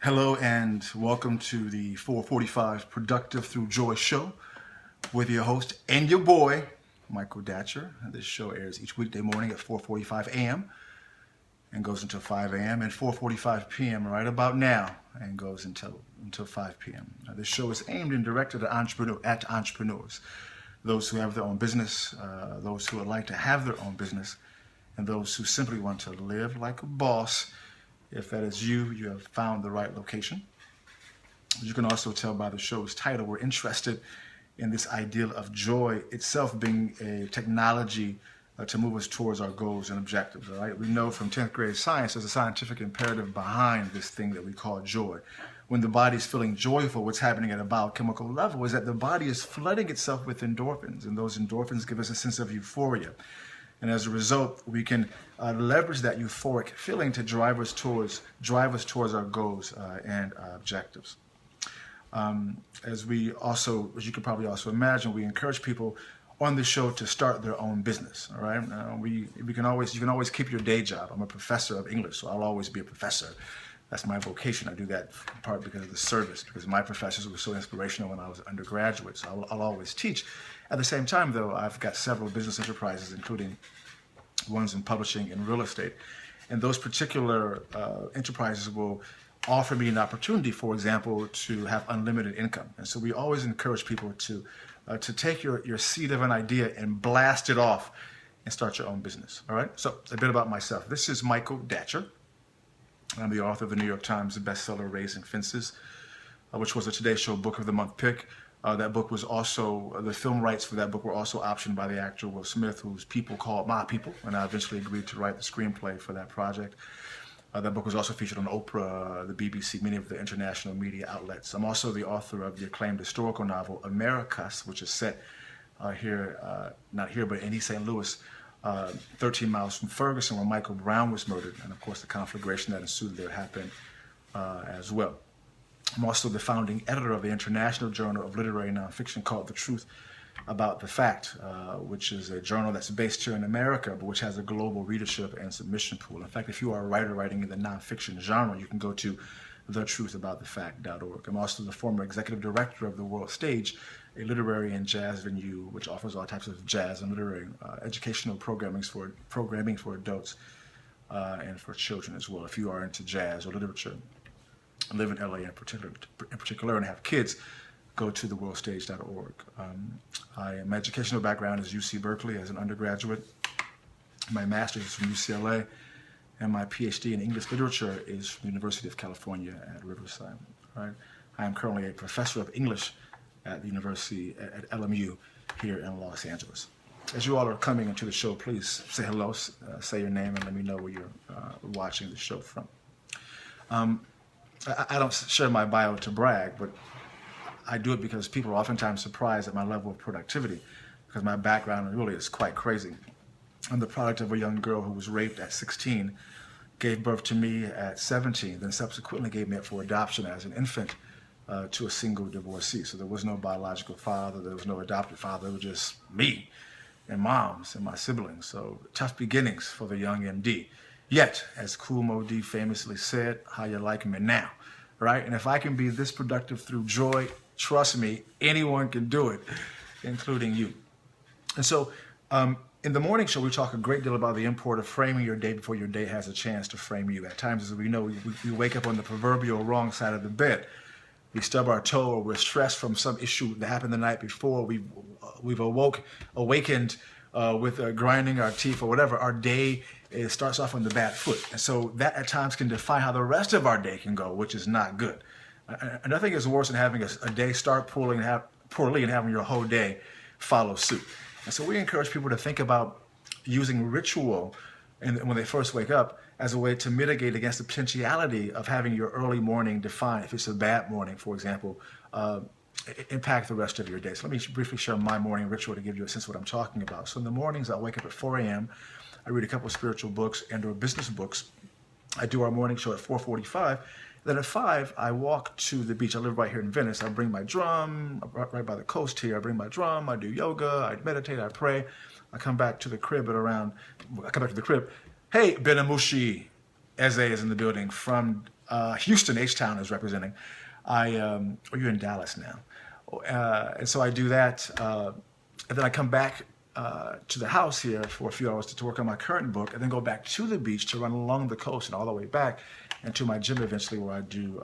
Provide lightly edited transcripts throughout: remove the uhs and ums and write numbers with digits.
Hello and welcome to the 445 Productive Through Joy show with your host and your boy, Michael Datcher. This show airs each weekday morning at 4:45 a.m. and goes until 5 a.m. and 4:45 p.m. right about now and goes until 5 p.m. This show is aimed and directed at entrepreneurs, those who have their own business, those who would like to have their own business, and those who simply want to live like a boss. If that is you, you have found the right location. As you can also tell by the show's title, we're interested in this ideal of joy itself being a technology to move us towards our goals and objectives. All right, we know from 10th grade science there's a scientific imperative behind this thing that we call joy. When the body is feeling joyful, what's happening at a biochemical level is that the body is flooding itself with endorphins, and those endorphins give us a sense of euphoria. And as a result, we can leverage that euphoric feeling to drive us towards our goals and objectives. As you can probably also imagine, we encourage people on the show to start their own business. All right, you can always keep your day job. I'm a professor of English, so I'll always be a professor. That's my vocation. I do that in part because of the service, because my professors were so inspirational when I was an undergraduate. So I'll always teach. At the same time, though, I've got several business enterprises, including ones in publishing and real estate. And those particular enterprises will offer me an opportunity, for example, to have unlimited income. And so we always encourage people to take your seed of an idea and blast it off and start your own business. All right? So a bit about myself. This is Michael Datcher. I'm the author of the New York Times bestseller Raising Fences, which was a Today Show Book of the Month pick. That book was also, the film rights for that book were also optioned by the actor Will Smith, whose people called my people, and I eventually agreed to write the screenplay for that project. That book was also featured on Oprah, the BBC, many of the international media outlets. I'm also the author of the acclaimed historical novel Americus, which is set not here, but in East St. Louis, 13 miles from Ferguson, where Michael Brown was murdered. And of course, the conflagration that ensued there happened as well. I'm also the founding editor of the International Journal of Literary Nonfiction called The Truth About the Fact, which is a journal that's based here in America, but which has a global readership and submission pool. In fact, if you are a writer writing in the nonfiction genre, you can go to thetruthaboutthefact.org. I'm also the former executive director of the World Stage, a literary and jazz venue which offers all types of jazz and literary educational programming for adults and for children as well. If you are into jazz or literature, live in LA in particular and have kids, go to theworldstage.org. My educational background is UC Berkeley as an undergraduate. My master's is from UCLA, and my PhD in English literature is from the University of California at Riverside. Right? I am currently a professor of English at the University at LMU here in Los Angeles. As you all are coming into the show, please say hello, say your name, and let me know where you're watching the show from. I don't share my bio to brag, but I do it because people are oftentimes surprised at my level of productivity, because my background really is quite crazy. I'm the product of a young girl who was raped at 16, gave birth to me at 17, then subsequently gave me up for adoption as an infant to a single divorcee. So there was no biological father, there was no adopted father, it was just me and moms and my siblings. So tough beginnings for the young MD. Yet, as Kool Moe Dee famously said, how you like me now, right? And if I can be this productive through joy, trust me, anyone can do it, including you. And so in the morning show, we talk a great deal about the import of framing your day before your day has a chance to frame you. At times, as we know, we wake up on the proverbial wrong side of the bed. We stub our toe, or we're stressed from some issue that happened the night before. We've awakened with grinding our teeth or whatever. Our day starts off on the bad foot. And so that at times can define how the rest of our day can go, which is not good. And nothing is worse than having a day start poorly and having your whole day follow suit. And so we encourage people to think about using ritual when they first wake up as a way to mitigate against the potentiality of having your early morning define, if it's a bad morning, for example, impact the rest of your day. So let me briefly share my morning ritual to give you a sense of what I'm talking about. So in the mornings, I wake up at 4 a.m. I read a couple of spiritual books and or business books. I do our morning show at 4:45. Then at 5, I walk to the beach. I live right here in Venice. I bring my drum, right by the coast here. I bring my drum, I do yoga, I meditate, I pray. I come back to the crib Hey, Benamushi, Eze is in the building from Houston, H-Town is representing. Or you're in Dallas now. And so I do that. And then I come back to the house here for a few hours to work on my current book, and then go back to the beach to run along the coast and all the way back, and to my gym eventually, where I do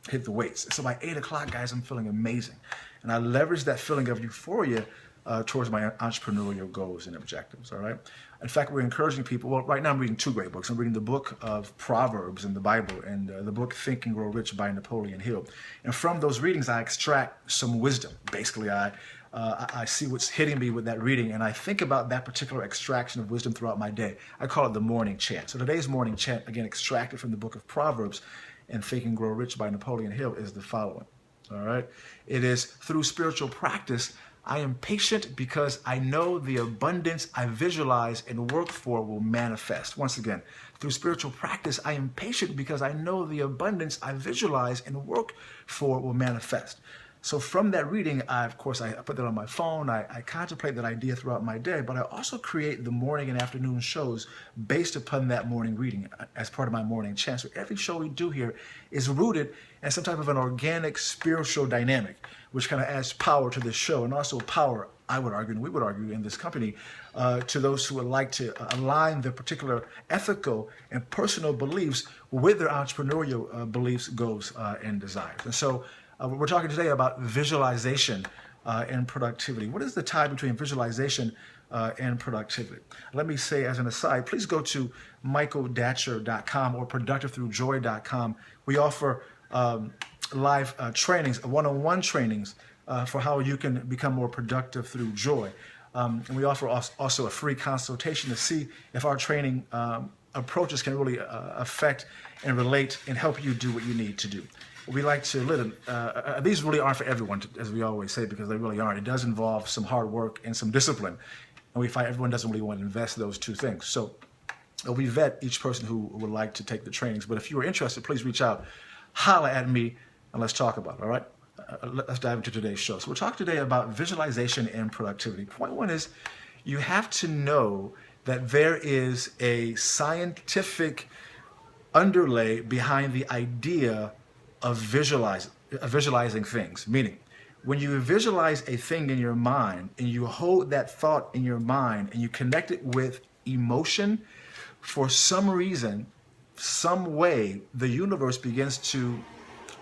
hit the weights. So by 8 o'clock, guys, I'm feeling amazing. And I leverage that feeling of euphoria towards my entrepreneurial goals and objectives, all right? In fact, we're encouraging people. Well, right now I'm reading 2 great books. I'm reading the book of Proverbs in the Bible, and the book Think and Grow Rich by Napoleon Hill. And from those readings, I extract some wisdom. Basically, I see what's hitting me with that reading, and I think about that particular extraction of wisdom throughout my day. I call it the morning chant. So today's morning chant, again, extracted from the book of Proverbs and Think and Grow Rich by Napoleon Hill, is the following. All right? It is, through spiritual practice, I am patient because I know the abundance I visualize and work for will manifest. Once again, through spiritual practice, I am patient because I know the abundance I visualize and work for will manifest. So from that reading, of course, I put that on my phone. I contemplate that idea throughout my day, but I also create the morning and afternoon shows based upon that morning reading as part of my morning chant. So every show we do here is rooted in some type of an organic spiritual dynamic, which kind of adds power to this show, and also power, I would argue, and we would argue in this company, to those who would like to align their particular ethical and personal beliefs with their entrepreneurial beliefs, goals, and desires. And so we're talking today about visualization and productivity. What is the tie between visualization and productivity? Let me say as an aside, please go to michaeldatcher.com or productivethroughjoy.com. We offer live trainings, one-on-one trainings for how you can become more productive through joy. And we offer also a free consultation to see if our training approaches can really affect and relate and help you do what you need to do. We like to live. These really aren't for everyone, as we always say, because they really aren't. It does involve some hard work and some discipline. And we find everyone doesn't really want to invest those 2 things. So we vet each person who would like to take the trainings. But if you are interested, please reach out, holla at me, and let's talk about it, all right? Let's dive into today's show. So we're talking today about visualization and productivity. Point 1 is you have to know that there is a scientific underlay behind the idea of visualizing things. Meaning, when you visualize a thing in your mind and you hold that thought in your mind and you connect it with emotion, for some reason, some way, the universe begins to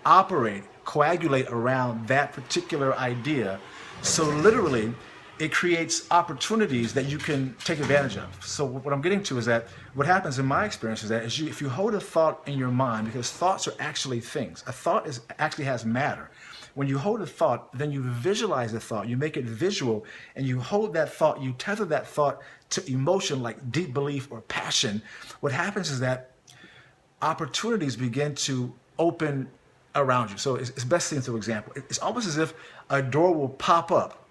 operate, coagulate around that particular idea. So literally, it creates opportunities that you can take advantage of. So what I'm getting to is that what happens in my experience is that if you hold a thought in your mind, because thoughts are actually things, a thought actually has matter. When you hold a thought, then you visualize the thought, you make it visual, and you hold that thought, you tether that thought to emotion like deep belief or passion. What happens is that opportunities begin to open around you. So it's best seen through example. It's almost as if a door will pop up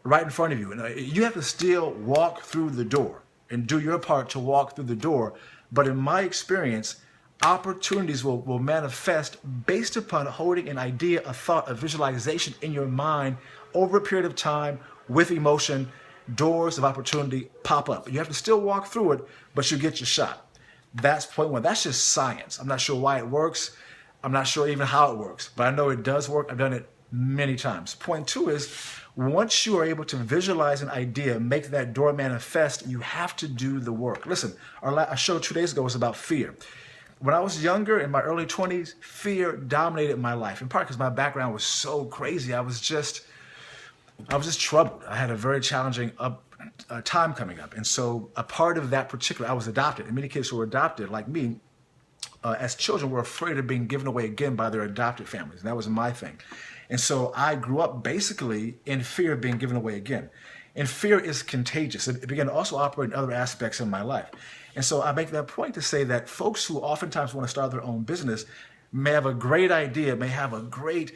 right in front of you. And you have to still walk through the door and do your part to walk through the door. But in my experience, opportunities will manifest based upon holding an idea, a thought, a visualization in your mind over a period of time with emotion. Doors of opportunity pop up. You have to still walk through it, but you get your shot. That's point 1. That's just science. I'm not sure why it works. I'm not sure even how it works, but I know it does work. I've done it many times. Point 2 is, once you are able to visualize an idea, make that door manifest, you have to do the work. Listen, our show 2 days ago was about fear. When I was younger, in my early 20s, fear dominated my life, in part because my background was so crazy. I was just troubled. I had a very challenging time coming up. And so a part of that particular, I was adopted. And many kids who were adopted, like me, as children, were afraid of being given away again by their adopted families. And that was my thing. And so I grew up basically in fear of being given away again. And fear is contagious. It began to also operate in other aspects of my life. And so I make that point to say that folks who oftentimes want to start their own business may have a great idea, may have a great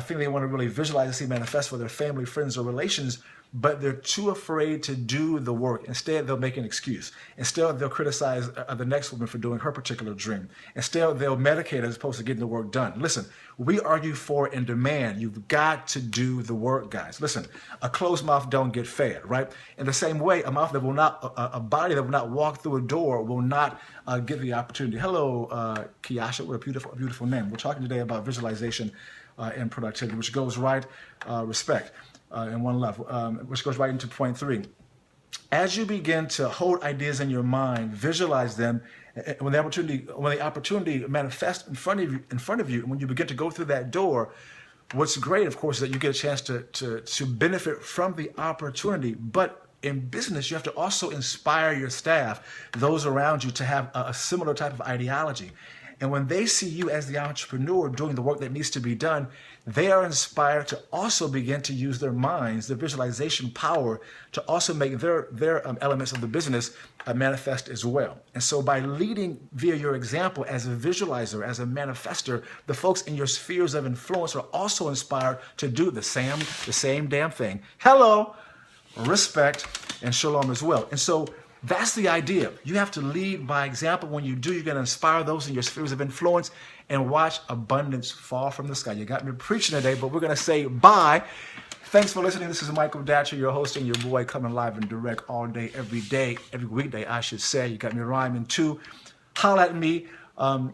thing they want to really visualize and see manifest for their family, friends, or relations, but they're too afraid to do the work. Instead, they'll make an excuse. Instead, they'll criticize the next woman for doing her particular dream. Instead, they'll medicate as opposed to getting the work done. Listen, we argue for and demand you've got to do the work, guys. Listen, a closed mouth don't get fed, right? In the same way, a mouth that will not, a body that will not walk through a door will not get the opportunity. Hello, Kiasha, what a beautiful name. We're talking today about visualization and productivity, which goes right, respect, in one level, which goes right into point 3. As you begin to hold ideas in your mind, visualize them, when the opportunity manifests in front of you, and when you begin to go through that door, what's great, of course, is that you get a chance to benefit from the opportunity. But in business, you have to also inspire your staff, those around you, to have a similar type of ideology. And when they see you as the entrepreneur doing the work that needs to be done, they are inspired to also begin to use their minds, their visualization power, to also make their elements of the business manifest as well. And so by leading via your example as a visualizer, as a manifester, the folks in your spheres of influence are also inspired to do the same damn thing. Hello, respect, and shalom as well. And so that's the idea. You have to lead by example. When you do, you're going to inspire those in your spheres of influence and watch abundance fall from the sky. You got me preaching today, but we're going to say bye. Thanks for listening. This is Michael Datcher, your host and your boy, coming live and direct all day, every weekday, I should say. You got me rhyming too. Holla at me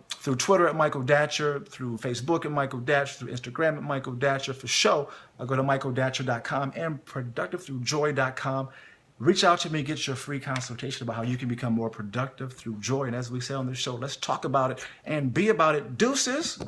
through Twitter at Michael Datcher, through Facebook at Michael Datcher, through Instagram at Michael Datcher. For show, go to michaeldatcher.com and productivethroughjoy.com. Reach out to me, get your free consultation about how you can become more productive through joy. And as we say on this show, let's talk about it and be about it. Deuces.